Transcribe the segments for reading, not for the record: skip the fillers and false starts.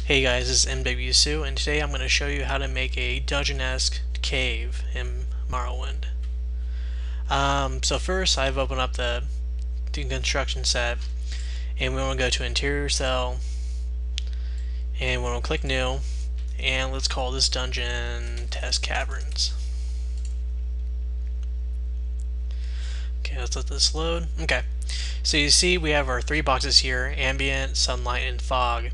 Hey guys, this is MWSU, and today I'm going to show you how to make a dungeon-esque cave in Morrowind. So first, I've opened up the construction set, and we want to go to Interior Cell, and we want to click New, and let's call this dungeon TES Caverns. Okay, let's let this load. Okay, so you see we have our three boxes here: ambient, sunlight, and fog,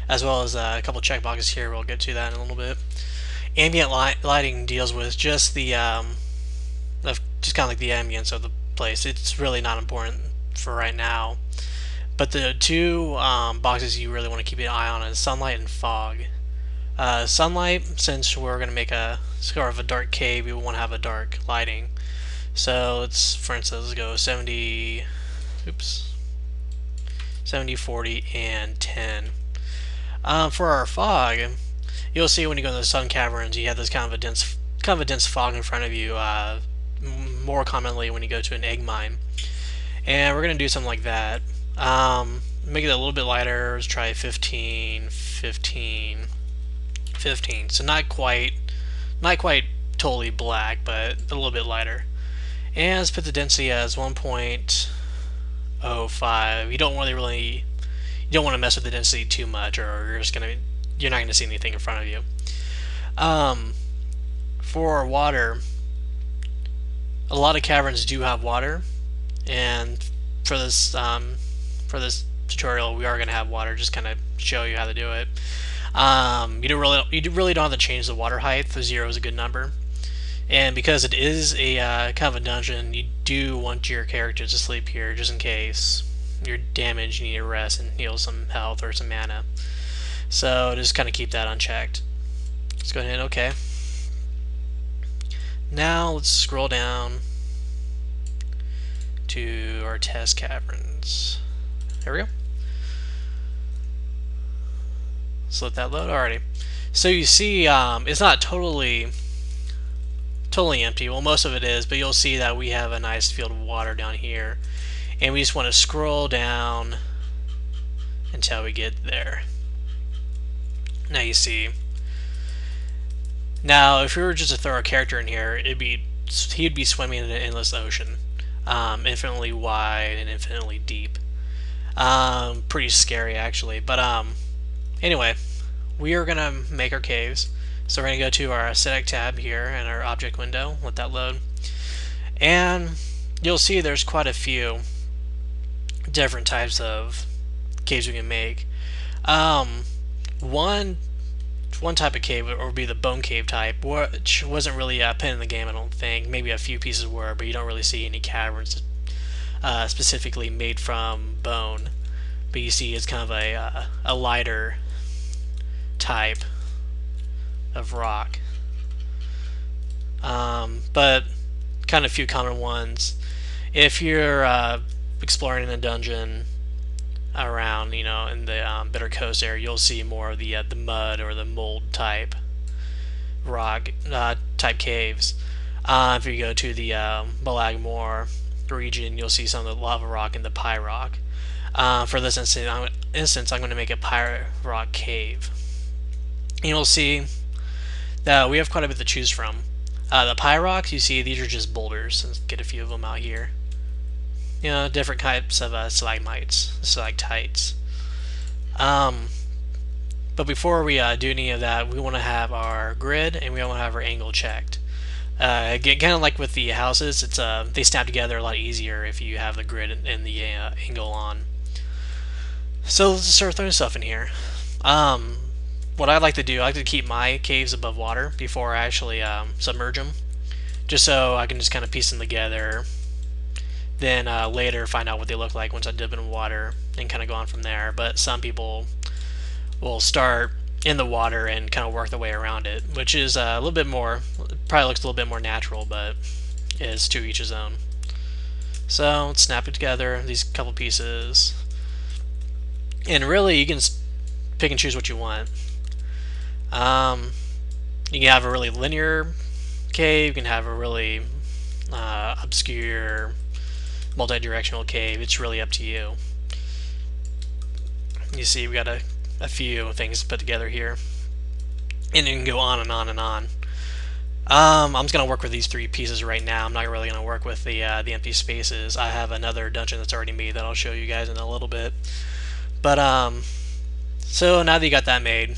as well as a couple checkboxes here. We'll get to that in a little bit. Ambient lighting deals with just the just kind of like the ambience of the place. It's really not important for right now. But the two boxes you really want to keep an eye on is sunlight and fog. Sunlight, since we're going to make a sort of a dark cave, we want to have a dark lighting. So let's, for instance, let's go 70, 40, and 10. For our fog, you'll see when you go to the sun caverns, you have this kind of a dense fog in front of you. More commonly when you go to an egg mine, and we're gonna do something like that. Make it a little bit lighter. Let's try 15, 15, 15. So not quite totally black, but a little bit lighter. And let's put the density as 1.05. You don't want to mess with the density too much, or you're not gonna see anything in front of you. For water, a lot of caverns do have water, and for this tutorial, we are gonna have water. Just kind of show you how to do it. You really don't have to change the water height. The 0 is a good number. And because it is a kind of a dungeon, you do want your character to sleep here just in case you're damaged, you need to rest and heal some health or some mana. So just kind of keep that unchecked. Let's go ahead and OK. Now let's scroll down to our TES caverns. There we go. Let's let that load. Alrighty. So you see, it's not totally empty. Well, most of it is, but you'll see that we have a nice field of water down here, and we just want to scroll down until we get there. Now you see. Now, if we were just to throw our character in here, he'd be swimming in an endless ocean, infinitely wide and infinitely deep. Pretty scary, actually. But anyway, we are gonna make our caves. So we're going to go to our aesthetic tab here in our object window, let that load, and you'll see there's quite a few different types of caves we can make. One type of cave would be the bone cave type, which wasn't really put in the game, I don't think. Maybe a few pieces were, but you don't really see any caverns specifically made from bone. But you see it's kind of a lighter type of rock, but kind of few common ones. If you're exploring in a dungeon around, in the Bitter Coast area, you'll see more of the mud or the mold type rock type caves. If you go to the Balagmore region, you'll see some of the lava rock and the pie rock. For this instance, I'm going to make a pie rock cave. And you'll see that we have quite a bit to choose from. The pie rocks, you see, these are just boulders. Let's get a few of them out here. Different types of stalagmites. But before we do any of that, we want to have our grid and we want to have our angle checked. Again, kind of like with the houses, they snap together a lot easier if you have the grid and the angle on. So let's start throwing stuff in here. What I like to do, I like to keep my caves above water before I actually submerge them, just so I can just kind of piece them together. Then later find out what they look like once I dip in water and kind of go on from there. But some people will start in the water and kind of work their way around it, which is a little bit more, probably looks a little bit more natural, but is to each his own. So let's snap it together, these couple pieces, and really you can pick and choose what you want. You can have a really linear cave, you can have a really obscure multi-directional cave. It's really up to you. You see we got a a few things put together here, and you can go on and on and on. I'm just gonna work with these 3 pieces right now. I'm not really gonna work with the empty spaces. I have another dungeon that's already made that I'll show you guys in a little bit. But so now that you got that made,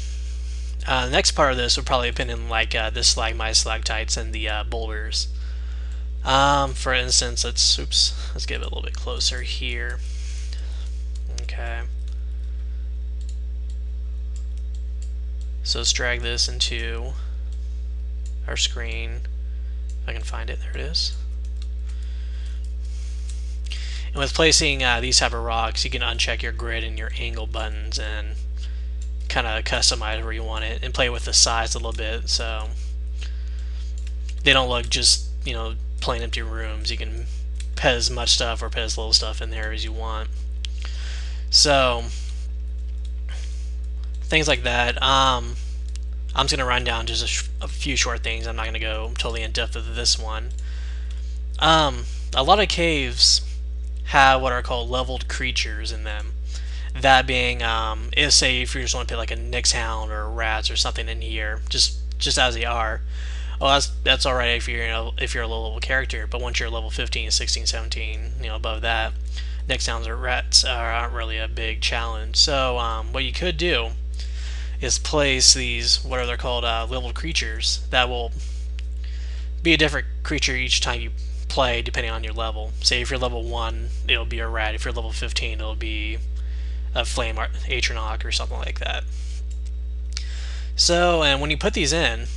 the next part of this would probably depend on like this stalagmites, stalactites, and the boulders. For instance, let's get it a little bit closer here. Okay. So let's drag this into our screen. If I can find it, there it is. And with placing these type of rocks, you can uncheck your grid and your angle buttons and kind of customize where you want it and play with the size a little bit, so they don't look just, you know, plain empty rooms. You can put as much stuff or put as little stuff in there as you want. So things like that. I'm just going to run down just a few short things. I'm not going to go totally in depth with this one. A lot of caves have what are called leveled creatures in them. That being, say if you just want to put like a Nyx Hound or rats or something in here, just as they are. Well, that's all right if you're a low level character, but once you're level 15, 16, 17, above that, Nyx Hounds or rats aren't really a big challenge. So what you could do is place these, what are they called, leveled creatures that will be a different creature each time you play depending on your level. Say if you're level 1, it'll be a rat. If you're level 15, it'll be a flame atronach or something like that. So, and when you put these in,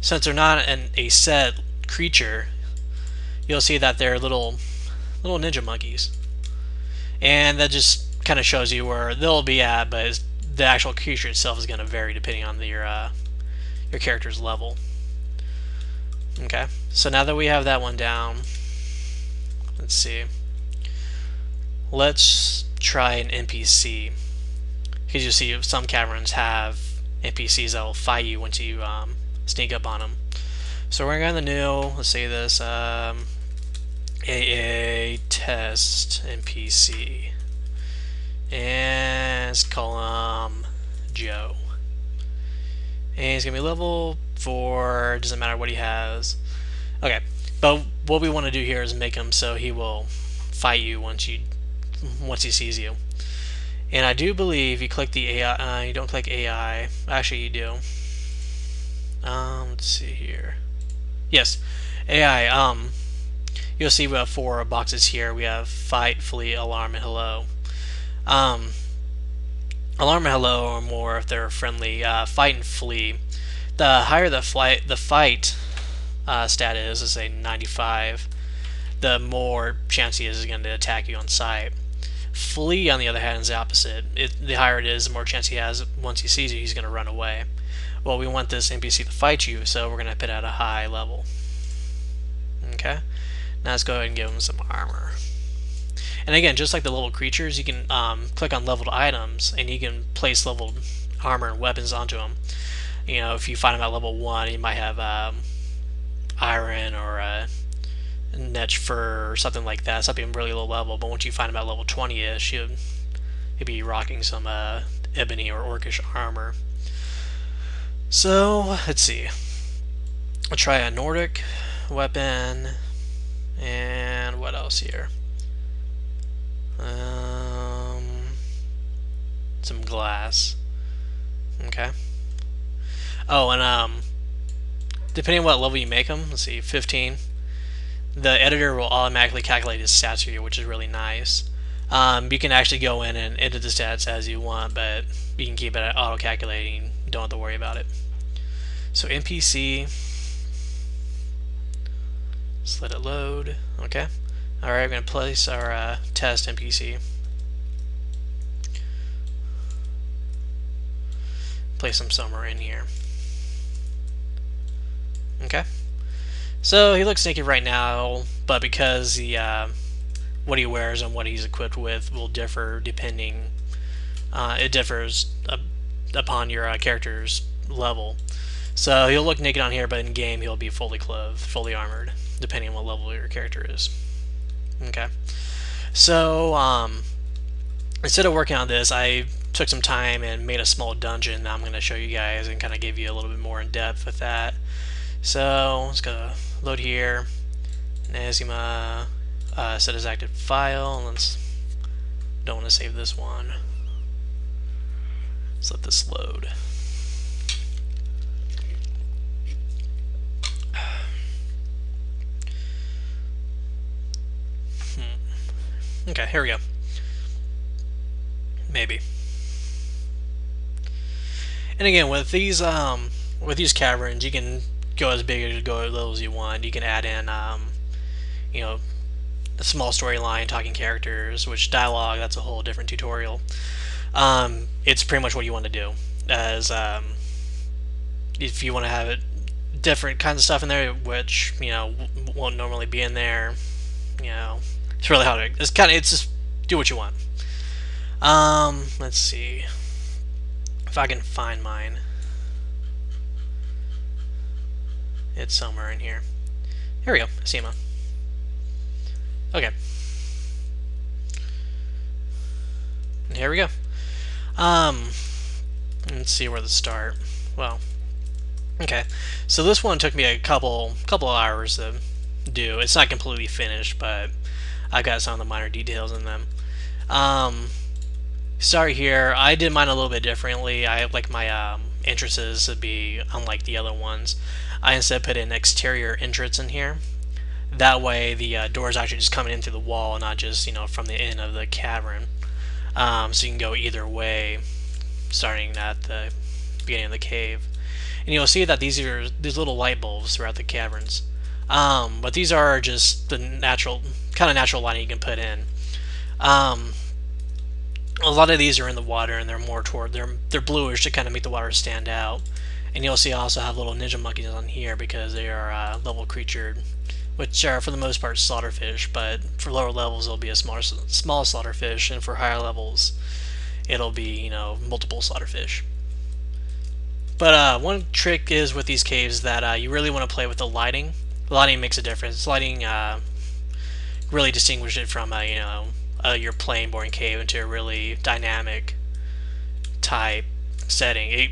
since they're not a set creature, you'll see that they're little ninja monkeys, and that just kind of shows you where they'll be at, but the actual creature itself is going to vary depending on your character's level. Okay, so now that we have that one down, let's see. Let's try an NPC, because you see some caverns have NPCs that will fight you once you sneak up on them. So we're going to go in the new, let's say this, AA test NPC, and let's call him Joe. And he's going to be level 4, doesn't matter what he has. Okay, but what we want to do here is make him so he will fight you once he sees you. And I do believe you click the AI, you don't click AI, actually you do. Let's see here. Yes, AI. You'll see we have 4 boxes here. We have fight, flee, alarm, and hello. Alarm and hello are more if they're friendly. Fight and flee. The higher the fight stat is, let's say 95, the more chance he is going to attack you on sight. Flee, on the other hand, is the opposite. The higher it is, the more chance he has. Once he sees you, he's going to run away. Well, we want this NPC to fight you, so we're going to put it at a high level. Okay? Now let's go ahead and give him some armor. And again, just like the level creatures, you can click on leveled items, and you can place leveled armor and weapons onto them. If you find him at level 1, he might have iron or netch fur or something like that, something really low level. But once you find him at level 20-ish, he'll be rocking some ebony or orcish armor. So let's see. I'll try a Nordic weapon, and what else here? Some glass. Okay. Oh, and depending on what level you make them, let's see, 15. The editor will automatically calculate his stats for you, which is really nice. You can actually go in and edit the stats as you want, but you can keep it at auto-calculating. Don't have to worry about it. So NPC, just let it load. Okay. Alright, I'm going to place our test NPC. Place him somewhere in here. Okay. So he looks naked right now, but because what he wears and what he's equipped with will differ depending. It differs upon your character's level. So he'll look naked on here, but in game he'll be fully clothed, fully armored, depending on what level your character is. Okay. So instead of working on this, I took some time and made a small dungeon that I'm going to show you guys and kind of give you a little bit more in depth with that. So let's go load here. Nazima set as active file. Let's don't want to save this one. Let's let this load. Okay, here we go. Maybe. And again, with these caverns, you can go as big or go as little as you want. You can add in, you know, a small storyline, talking characters, which dialogue, that's a whole different tutorial. It's pretty much what you want to do. As if you want to have it different kinds of stuff in there, which won't normally be in there. It's really hard. It's just do what you want. Let's see if I can find mine. It's somewhere in here. Here we go. Sema. Okay. And here we go. Let's see where to start. Well, okay. So this one took me a couple hours to do. It's not completely finished, but I got some of the minor details in them. Start here. I did mine a little bit differently. I like my entrances to be unlike the other ones. I instead put an exterior entrance in here. That way the door is actually just coming in through the wall, not just from the end of the cavern. So you can go either way, starting at the beginning of the cave. And you'll see that these are these little light bulbs throughout the caverns. But these are just the natural lighting you can put in. A lot of these are in the water, and they're more toward they're bluish to kind of make the water stand out. And you'll see I also have little ninja monkeys on here because they are level creatured, which are for the most part slaughterfish. But for lower levels, it'll be a small slaughterfish, and for higher levels, it'll be multiple slaughterfish. But one trick is with these caves that you really want to play with the lighting. The lighting makes a difference. Lighting really distinguishes it from your plain boring cave into a really dynamic type setting.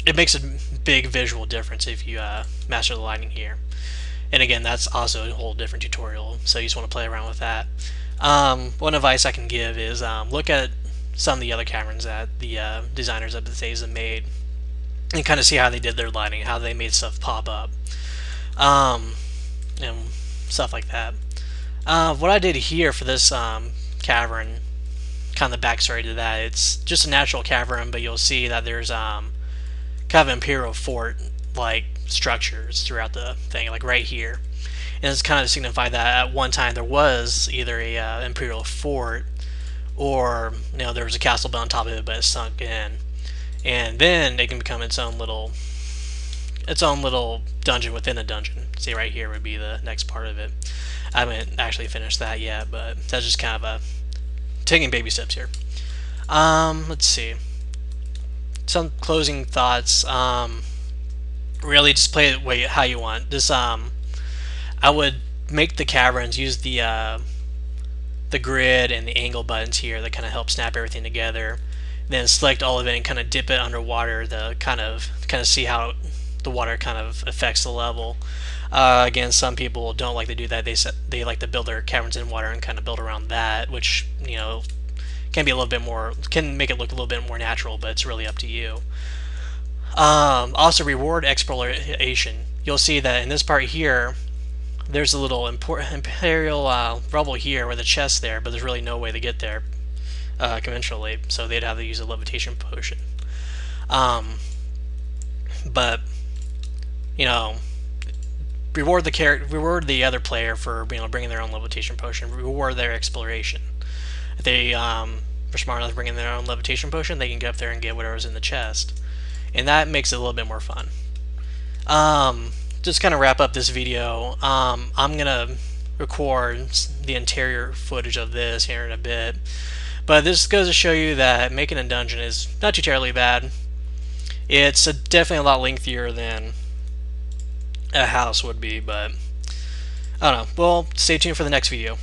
It makes a big visual difference if you master the lighting here. And again, that's also a whole different tutorial, so you just want to play around with that. One advice I can give is look at some of the other caverns that the designers of Bethesda have made, and kind of see how they did their lighting, how they made stuff pop up, and stuff like that. What I did here for this cavern, kind of the backstory to that, it's just a natural cavern, but you'll see that there's kind of imperial fort like structures throughout the thing, like right here. And it's kind of to signify that at one time there was either a imperial fort, or there was a castle built on top of it, but it sunk in. And then it can become its own little dungeon within a dungeon. See, right here would be the next part of it. I haven't actually finished that yet, but that's just kind of taking baby steps here. Let's see. Some closing thoughts. Really, just play it how you want. This I would make the caverns use the grid and the angle buttons here that kind of help snap everything together. Then select all of it and kind of dip it underwater to kind of see how the water kind of affects the level. Again, some people don't like to do that. They like to build their caverns in water and kind of build around that, which can be a little bit more, can make it look a little bit more natural, but it's really up to you. Also, reward exploration. You'll see that in this part here, there's a little imperial rubble here with a chest there, but there's really no way to get there conventionally, so they'd have to use a levitation potion. But reward the other player for bringing their own levitation potion. Reward their exploration. If they are smart enough to bring in their own levitation potion, they can get up there and get whatever's in the chest, and that makes it a little bit more fun. Just kind of wrap up this video. I'm gonna record the interior footage of this here in a bit, but this goes to show you that making a dungeon is not too terribly bad. It's definitely a lot lengthier than a house would be, but I don't know. Well, stay tuned for the next video.